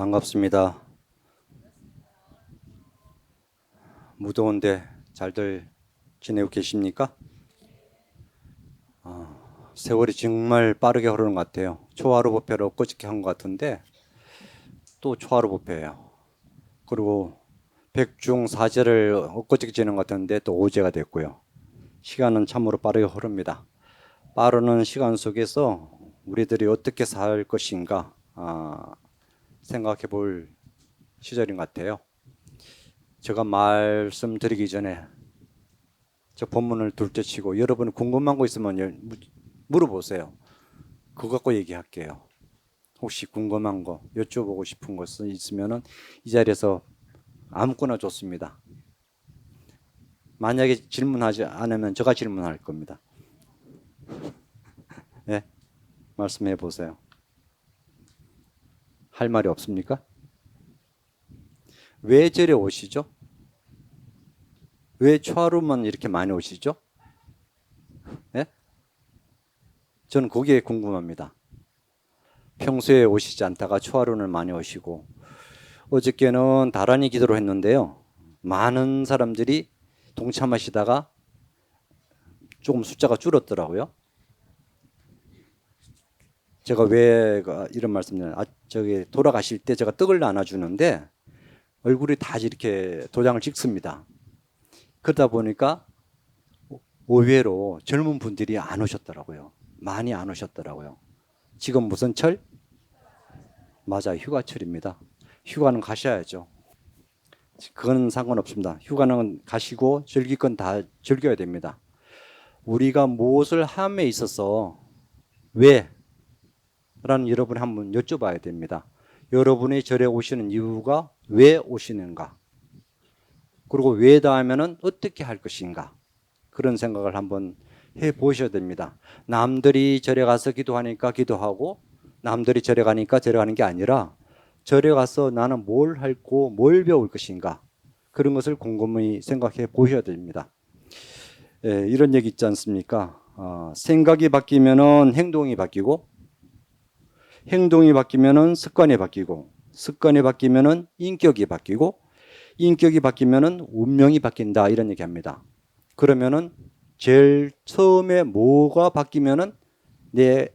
반갑습니다. 무더운데 잘들 지내고 계십니까? 세월이 정말 빠르게 흐르는 것 같아요. 초하루 부패를 엊그저께 한 것 같은데 또 초하루 부패예요. 그리고 백중사제를 엊그저께 지낸 것 같은데 또 오제가 됐고요. 시간은 참으로 빠르게 흐릅니다. 빠르는 시간 속에서 우리들이 어떻게 살 것인가 생각해 볼 시절인 것 같아요. 제가 말씀드리기 전에 저 본문을 둘째 치고 여러분 궁금한 거 있으면 물어보세요. 그거 갖고 얘기할게요. 혹시 궁금한 거, 여쭤보고 싶은 것은 있으면은 이 자리에서 아무거나 좋습니다. 만약에 질문하지 않으면 제가 질문할 겁니다. 네, 말씀해 보세요. 할 말이 없습니까? 왜 절에 오시죠? 왜 초하루만 이렇게 많이 오시죠? 네? 저는 그게 궁금합니다. 평소에 오시지 않다가 초하루는 많이 오시고 어저께는 다란이 기도를 했는데요. 많은 사람들이 동참하시다가 조금 숫자가 줄었더라고요. 제가 왜 이런 말씀을 저기 돌아가실 때 제가 떡을 나눠주는데 얼굴이 다 이렇게 도장을 찍습니다. 그러다 보니까 의외로 젊은 분들이 안 오셨더라고요. 많이 안 오셨더라고요. 지금 무슨 철? 맞아, 휴가철입니다. 휴가는 가셔야죠. 그건 상관없습니다. 휴가는 가시고 즐길 건 다 즐겨야 됩니다. 우리가 무엇을 함에 있어서 왜? 라는 여러분이 한번 여쭤봐야 됩니다. 여러분이 절에 오시는 이유가 왜 오시는가? 그리고 왜다 하면은 어떻게 할 것인가? 그런 생각을 한번 해 보셔야 됩니다. 남들이 절에 가서 기도하니까 기도하고 남들이 절에 가니까 절에 가는 게 아니라 절에 가서 나는 뭘 할고 뭘 배울 것인가? 그런 것을 곰곰이 생각해 보셔야 됩니다. 이런 얘기 있지 않습니까? 생각이 바뀌면은 행동이 바뀌고 행동이 바뀌면은 습관이 바뀌고 습관이 바뀌면은 인격이 바뀌고 인격이 바뀌면은 운명이 바뀐다 이런 얘기합니다. 그러면은 제일 처음에 뭐가 바뀌면은 내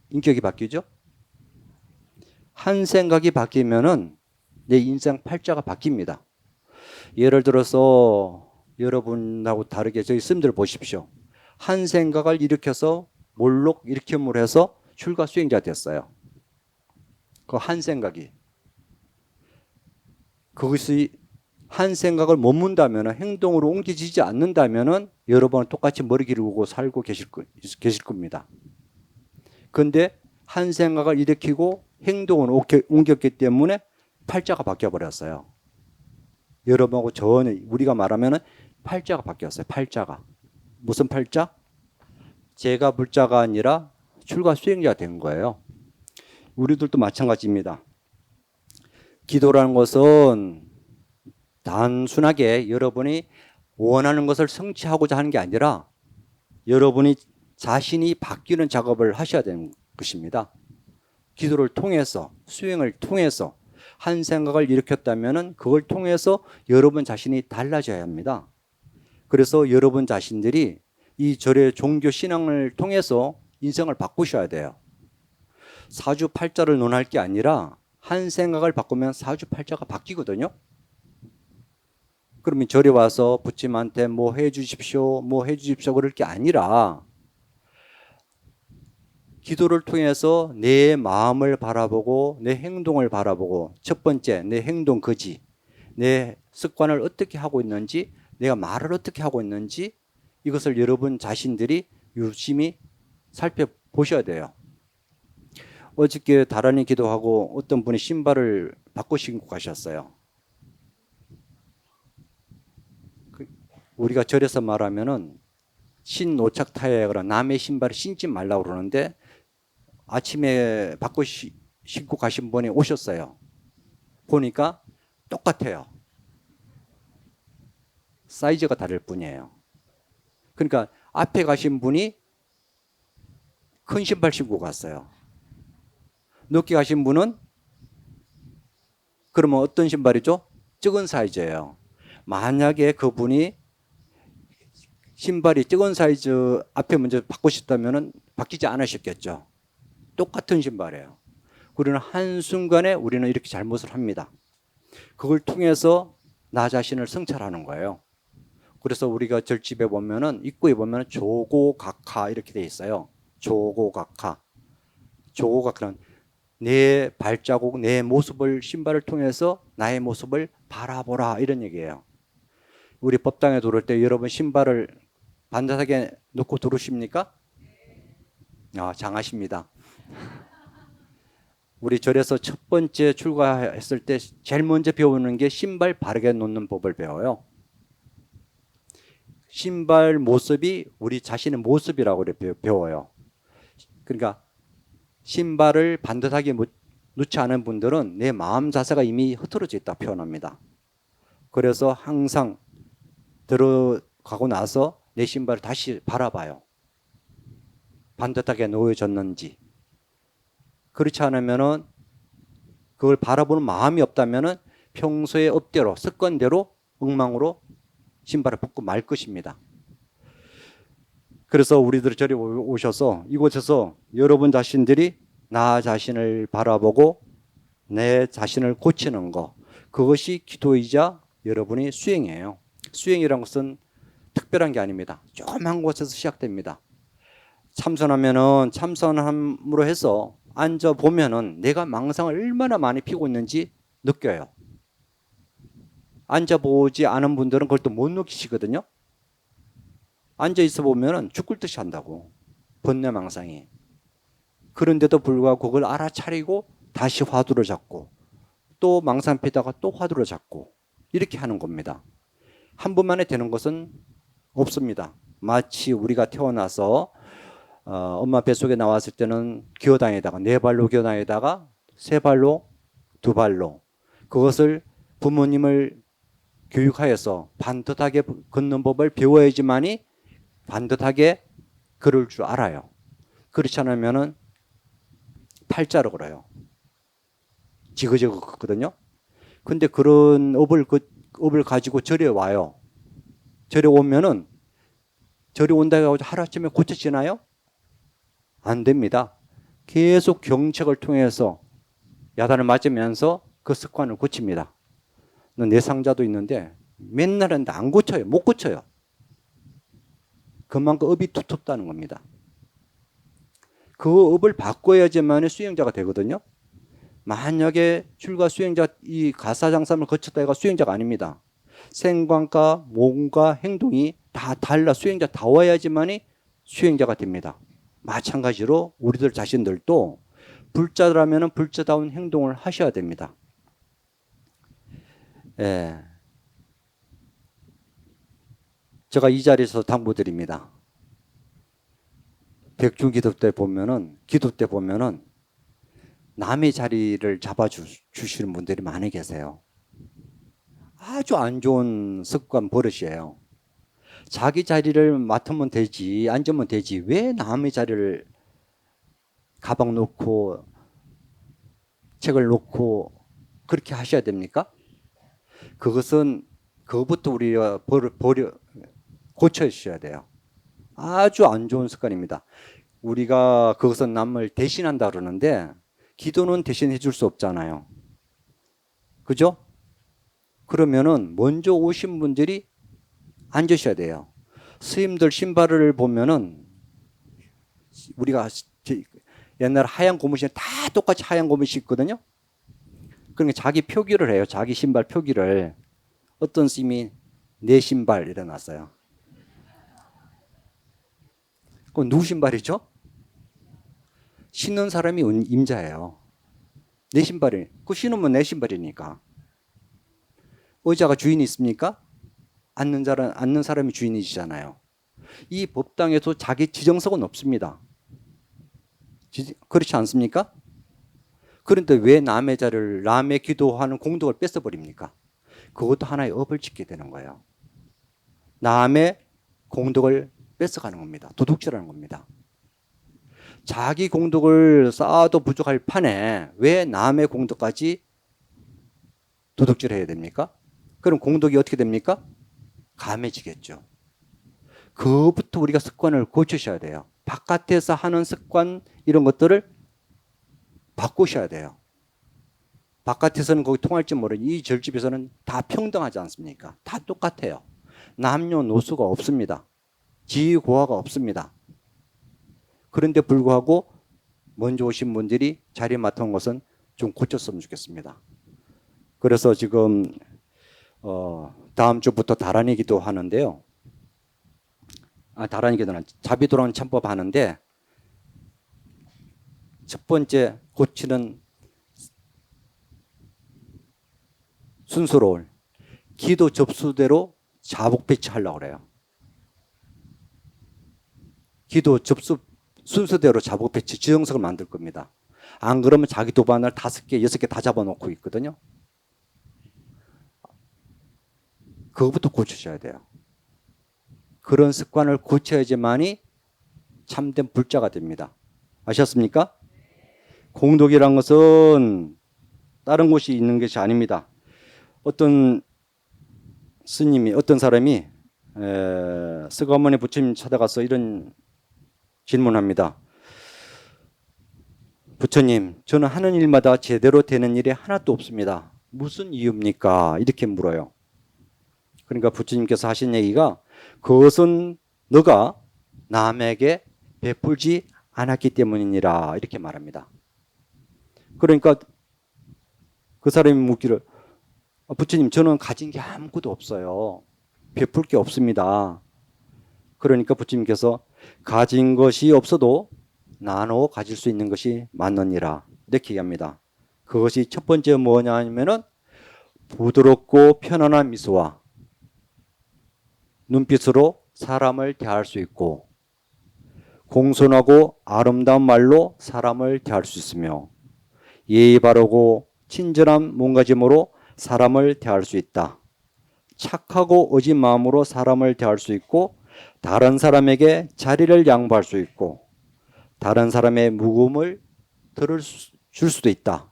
인격이 바뀌죠? 한 생각이 바뀌면은 내 인생 팔자가 바뀝니다. 예를 들어서 여러분하고 다르게 저희 스님들 보십시오. 한 생각을 일으켜서 몰록 일으킴으로 해서 출가 수행자 됐어요. 그 한 생각이 그것이 한 생각을 못 문다면 행동으로 옮겨지지 않는다면 여러분은 똑같이 머리 기르고 살고 계실 겁니다. 그런데 한 생각을 일으키고 행동을 옮겼기 때문에 팔자가 바뀌어버렸어요. 여러분하고 전혀 우리가 말하면 팔자가 바뀌었어요. 팔자가. 무슨 팔자? 제가 불자가 아니라 출가 수행자 된 거예요. 우리들도 마찬가지입니다. 기도라는 것은 단순하게 여러분이 원하는 것을 성취하고자 하는 게 아니라 여러분이 자신이 바뀌는 작업을 하셔야 되는 것입니다. 기도를 통해서 수행을 통해서 한 생각을 일으켰다면 그걸 통해서 여러분 자신이 달라져야 합니다. 그래서 여러분 자신들이 이 절의 종교 신앙을 통해서 인생을 바꾸셔야 돼요. 사주팔자를 논할 게 아니라 한 생각을 바꾸면 사주팔자가 바뀌거든요. 그러면 절에 와서 부처님한테 뭐 해주십시오, 뭐 해주십시오 그럴 게 아니라 기도를 통해서 내 마음을 바라보고 내 행동을 바라보고 첫 번째 내 행동 거지, 내 습관을 어떻게 하고 있는지, 내가 말을 어떻게 하고 있는지 이것을 여러분 자신들이 유심히 살펴보셔야 돼요. 어저께 다란히 기도하고 어떤 분이 신발을 바꿔 신고 가셨어요. 우리가 절에서 말하면은 신노착타에 그런 남의 신발을 신지 말라고 그러는데 아침에 바꿔 신고 가신 분이 오셨어요. 보니까 똑같아요. 사이즈가 다를 뿐이에요. 그러니까 앞에 가신 분이 큰 신발 신고 갔어요. 늦게 가신 분은 그러면 어떤 신발이죠? 적은 사이즈예요. 만약에 그분이 신발이 적은 사이즈 앞에 먼저 바꾸셨다면 바뀌지 않으셨겠죠. 똑같은 신발이에요. 우리는 한순간에 우리는 이렇게 잘못을 합니다. 그걸 통해서 나 자신을 성찰하는 거예요. 그래서 우리가 절집에 보면은 입구에 보면은 조고각하 이렇게 돼 있어요. 조고각하. 조고각하는 내 발자국, 내 모습을 신발을 통해서 나의 모습을 바라보라 이런 얘기예요. 우리 법당에 들어올 때 여러분 신발을 반듯하게 놓고 들어오십니까? 아, 장하십니다. 우리 절에서 첫 번째 출가했을 때 제일 먼저 배우는 게 신발 바르게 놓는 법을 배워요. 신발 모습이 우리 자신의 모습이라고 배워요. 그러니까 신발을 반듯하게 놓지 않은 분들은 내 마음 자세가 이미 흐트러져 있다 표현합니다. 그래서 항상 들어가고 나서 내 신발을 다시 바라봐요. 반듯하게 놓여졌는지. 그렇지 않으면은 그걸 바라보는 마음이 없다면은 평소의 업대로 습관대로 엉망으로 신발을 벗고 말 것입니다. 그래서 우리들 저리 오셔서 이곳에서 여러분 자신들이 나 자신을 바라보고 내 자신을 고치는 것, 그것이 기도이자 여러분이 수행이에요. 수행이라는 것은 특별한 게 아닙니다. 조그만 곳에서 시작됩니다. 참선하면은 참선함으로 해서 앉아 보면은 내가 망상을 얼마나 많이 피고 있는지 느껴요. 앉아 보지 않은 분들은 그걸 또 못 느끼시거든요. 앉아 있어 보면은 죽을 듯이 한다고. 번뇌 망상이. 그런데도 불구하고 그걸 알아차리고 다시 화두를 잡고 또 망상 피다가 또 화두를 잡고 이렇게 하는 겁니다. 한 번만에 되는 것은 없습니다. 마치 우리가 태어나서 엄마 뱃속에 나왔을 때는 기어다니다가 네 발로 기어다니다가 세 발로 두 발로 그것을 부모님을 교육하여서 반듯하게 걷는 법을 배워야지만이 반듯하게 걸을 줄 알아요. 그렇지 않으면은 팔자로 걸어요. 지그재그 걷거든요. 근데 그런 업을 가지고 절에 와요. 절에 오면은 절에 온다고 해서 하루아침에 고쳐지나요? 안 됩니다. 계속 경책을 통해서 야단을 맞으면서 그 습관을 고칩니다. 내상자도 있는데 맨날 하는데 안 고쳐요. 못 고쳐요. 그만큼 업이 두텁다는 겁니다. 그 업을 바꿔야지만 수행자가 되거든요. 만약에 출가 수행자 이 가사장삼을 거쳤다 해가 수행자가 아닙니다. 생관과 몸과 행동이 다 달라 수행자 다 와야지만이 수행자가 됩니다. 마찬가지로 우리들 자신들도 불자라면 불자다운 행동을 하셔야 됩니다. 예. 제가 이 자리에서 당부드립니다. 백주 기도 때 보면은 남의 자리를 잡아주시는 분들이 많이 계세요. 아주 안 좋은 습관 버릇이에요. 자기 자리를 맡으면 되지, 앉으면 되지. 왜 남의 자리를 가방 놓고 책을 놓고 그렇게 하셔야 됩니까? 그것부터 우리가 고쳐주셔야 돼요. 아주 안 좋은 습관입니다. 우리가 그것은 남을 대신한다 그러는데 기도는 대신해 줄 수 없잖아요. 그죠? 그러면은 먼저 오신 분들이 앉으셔야 돼요. 스님들 신발을 보면은 우리가 옛날 하얀 고무신 다 똑같이 하얀 고무신 있거든요. 그러니까 자기 표기를 해요. 자기 신발 표기를. 어떤 스님이 내 신발 이래놨어요. 그건 누구 신발이죠? 신는 사람이 임자예요. 내 신발이. 그 신으면 내 신발이니까. 의자가 주인이 있습니까? 앉는 사람이 주인이시잖아요. 이 법당에서 자기 지정석은 없습니다. 그렇지 않습니까? 그런데 왜 남의 자리를, 남의 기도하는 공덕을 뺏어버립니까? 그것도 하나의 업을 짓게 되는 거예요. 남의 공덕을 뺏어가는 겁니다. 도둑질하는 겁니다. 자기 공덕을 쌓아도 부족할 판에 왜 남의 공덕까지 도둑질해야 됩니까? 그럼 공덕이 어떻게 됩니까? 감해지겠죠. 그것부터 우리가 습관을 고치셔야 돼요. 바깥에서 하는 습관 이런 것들을 바꾸셔야 돼요. 바깥에서는 거기 통할지 모르니 이 절집에서는 다 평등하지 않습니까? 다 똑같아요. 남녀노소가 없습니다. 지위고하가 없습니다. 그런데 불구하고 먼저 오신 분들이 자리에 맡은 것은 좀 고쳤으면 좋겠습니다. 그래서 지금 다음 주부터 다란이 기도 하는데요. 다란이 기도는 자비돌아온 참법 하는데 첫 번째 고치는 순서로 기도 접수대로 자복 배치하려고 그래요. 기도 접수 순서대로 자복 배치 지정석을 만들 겁니다. 안 그러면 자기 도반을 5개, 6개 다 잡아놓고 있거든요. 그것부터 고치셔야 돼요. 그런 습관을 고쳐야지만이 참된 불자가 됩니다. 아셨습니까? 공덕이란 것은 다른 곳이 있는 것이 아닙니다. 어떤 스님이, 어떤 사람이 스가모니 부처님 찾아가서 이런 질문합니다. 부처님, 저는 하는 일마다 제대로 되는 일이 하나도 없습니다. 무슨 이유입니까? 이렇게 물어요. 그러니까 부처님께서 하신 얘기가 그것은 너가 남에게 베풀지 않았기 때문이니라 이렇게 말합니다. 그러니까 그 사람이 묻기를 부처님 저는 가진 게 아무것도 없어요. 베풀 게 없습니다. 그러니까 부처님께서 가진 것이 없어도 나눠 가질 수 있는 것이 많느니라 이렇게 얘기합니다. 그것이 첫 번째 뭐냐 하면은 부드럽고 편안한 미소와 눈빛으로 사람을 대할 수 있고 공손하고 아름다운 말로 사람을 대할 수 있으며 예의 바르고 친절한 몸가짐으로 사람을 대할 수 있다. 착하고 어진 마음으로 사람을 대할 수 있고 다른 사람에게 자리를 양보할 수 있고 다른 사람의 무거움을 줄 수도 있다.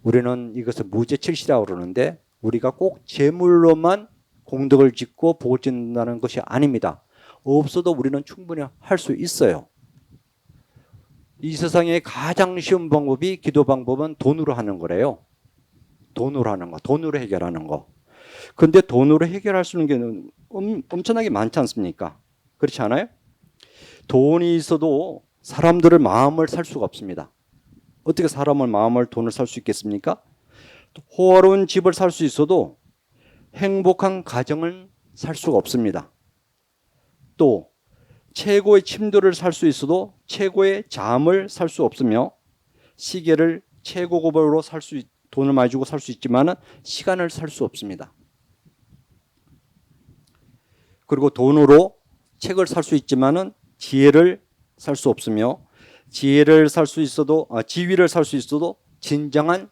우리는 이것을 무죄칠시라고 그러는데 우리가 꼭 재물로만 공덕을 짓고 복을 짓는다는 것이 아닙니다. 없어도 우리는 충분히 할 수 있어요. 이 세상에 가장 쉬운 방법이 기도 방법은 돈으로 하는 거래요. 돈으로 하는 거, 돈으로 해결하는 거. 근데 돈으로 해결할 수 있는 게 엄청나게 많지 않습니까? 그렇지 않아요? 돈이 있어도 사람들의 마음을 살 수가 없습니다. 어떻게 사람의 마음을 돈을 살 수 있겠습니까? 호화로운 집을 살 수 있어도 행복한 가정을 살 수가 없습니다. 또 최고의 침도를 살 수 있어도 최고의 잠을 살 수 없으며 시계를 최고급으로 돈을 많이 주고 살 수 있지만 시간을 살 수 없습니다. 그리고 돈으로 책을 살 수 있지만 지혜를 살 수 없으며 지위를 살 수 있어도 진정한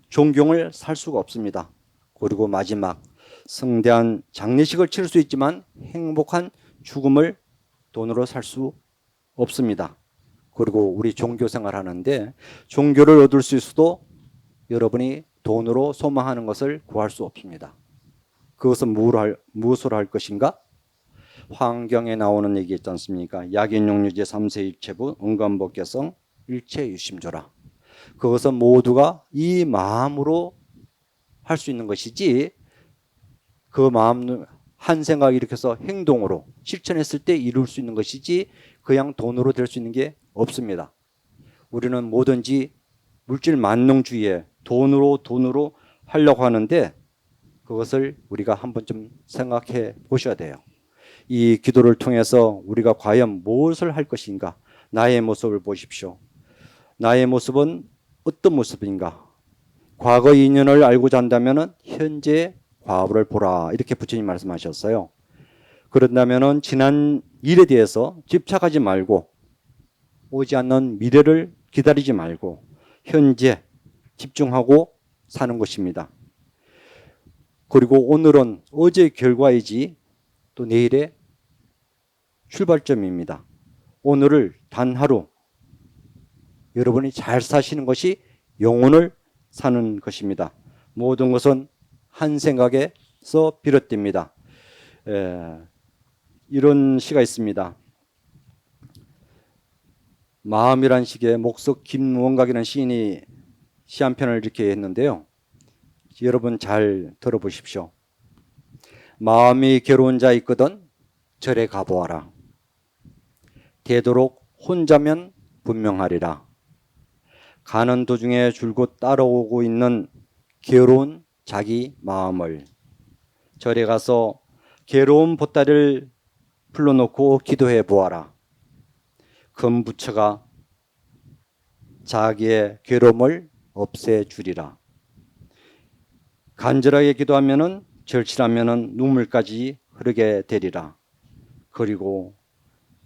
존경을 살 수가 없습니다. 그리고 마지막 성대한 장례식을 치를 수 있지만 행복한 죽음을 돈으로 살 수 없습니다. 그리고 우리 종교 생활하는데 종교를 얻을 수 있어도 여러분이 돈으로 소망하는 것을 구할 수 없습니다. 그것은 무엇으로 할 것인가? 환경에 나오는 얘기 있지 않습니까? 약인용류제 3세 일체부 은관법계성 일체유심조라. 그것은 모두가 이 마음으로 할 수 있는 것이지 그 마음 한 생각 일으켜서 행동으로 실천했을 때 이룰 수 있는 것이지 그냥 돈으로 될 수 있는 게 없습니다. 우리는 뭐든지 물질 만능주의에 돈으로 하려고 하는데 그것을 우리가 한 번쯤 생각해 보셔야 돼요. 이 기도를 통해서 우리가 과연 무엇을 할 것인가? 나의 모습을 보십시오. 나의 모습은 어떤 모습인가? 과거의 인연을 알고자 한다면 현재 과거를 보라 이렇게 부처님 말씀하셨어요. 그런다면 지난 일에 대해서 집착하지 말고 오지 않는 미래를 기다리지 말고 현재 집중하고 사는 것입니다. 그리고 오늘은 어제의 결과이지 또 내일의 출발점입니다. 오늘을 단 하루 여러분이 잘 사시는 것이 영혼을 사는 것입니다. 모든 것은 한 생각에서 비롯됩니다. 이런 시가 있습니다. 마음이란 시에 목석 김원각이라는 시인이 시 한 편을 이렇게 했는데요. 여러분 잘 들어보십시오. 마음이 괴로운 자 있거든 절에 가보아라. 되도록 혼자면 분명하리라. 가는 도중에 줄곧 따라오고 있는 괴로운 자기 마음을 절에 가서 괴로운 보따리를 풀어놓고 기도해 보아라. 금 부처가 자기의 괴로움을 없애주리라. 간절하게 기도하면은 절실하면은 눈물까지 흐르게 되리라. 그리고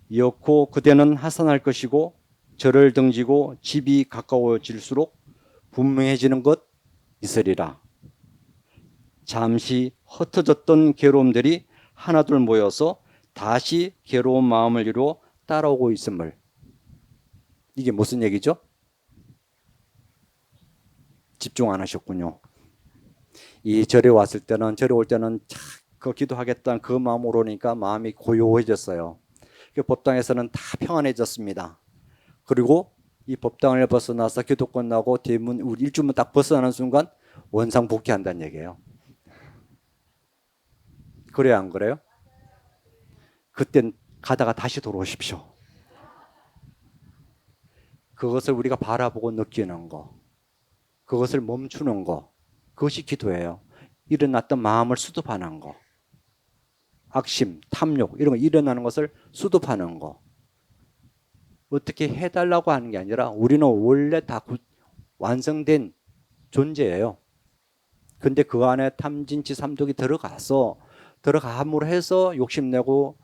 이었고 그대는 하산할 것이고 절을 등지고 집이 가까워질수록 분명해지는 것 있으리라. 잠시 흩어졌던 괴로움들이 하나둘 모여서 다시 괴로운 마음을 이루어 따라오고 있음을. 이게 무슨 얘기죠? 집중 안 하셨군요. 이 절에 왔을 때는, 절에 올 때는 그 기도하겠다는 그 마음으로 오니까 마음이 고요해졌어요. 그 법당에서는 다 평안해졌습니다. 그리고 이 법당을 벗어나서 기도 끝나고 대문 우리 일주문 딱 벗어나는 순간 원상복귀한다는 얘기예요. 그래요, 안 그래요? 그땐 가다가 다시 돌아오십시오. 그것을 우리가 바라보고 느끼는 거, 그것을 멈추는 거, 그것이 기도예요. 일어났던 마음을 수습하는 거, 악심, 탐욕 이런 거 일어나는 것을 수습하는 거. 어떻게 해달라고 하는 게 아니라 우리는 원래 다 완성된 존재예요. 근데 그 안에 탐진치 삼독이 들어감으로 해서 욕심내고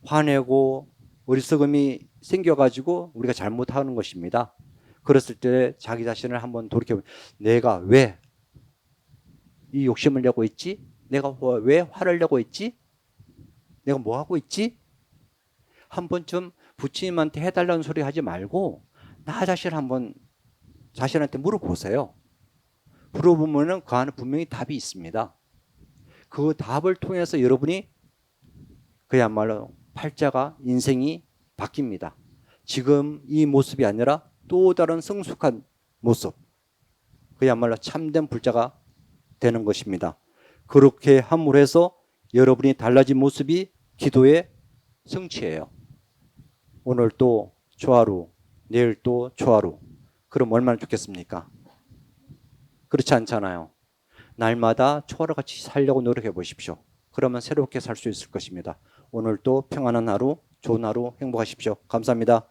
화내고 어리석음이 생겨가지고 우리가 잘못하는 것입니다. 그랬을 때 자기 자신을 한번 돌이켜보면 내가 왜 이 욕심을 내고 있지? 내가 왜 화를 내고 있지? 내가 뭐 하고 있지? 한 번쯤 부처님한테 해달라는 소리 하지 말고 나 자신 한번 자신한테 물어보세요. 물어보면은 그 안에 분명히 답이 있습니다. 그 답을 통해서 여러분이 그야말로 팔자가 인생이 바뀝니다. 지금 이 모습이 아니라 또 다른 성숙한 모습, 그야말로 참된 불자가 되는 것입니다. 그렇게 함으로 해서 여러분이 달라진 모습이 기도의 성취예요. 오늘 또 초하루, 내일 또 초하루. 그럼 얼마나 좋겠습니까? 그렇지 않잖아요. 날마다 초하루같이 살려고 노력해 보십시오. 그러면 새롭게 살 수 있을 것입니다. 오늘도 평안한 하루, 좋은 하루 행복하십시오. 감사합니다.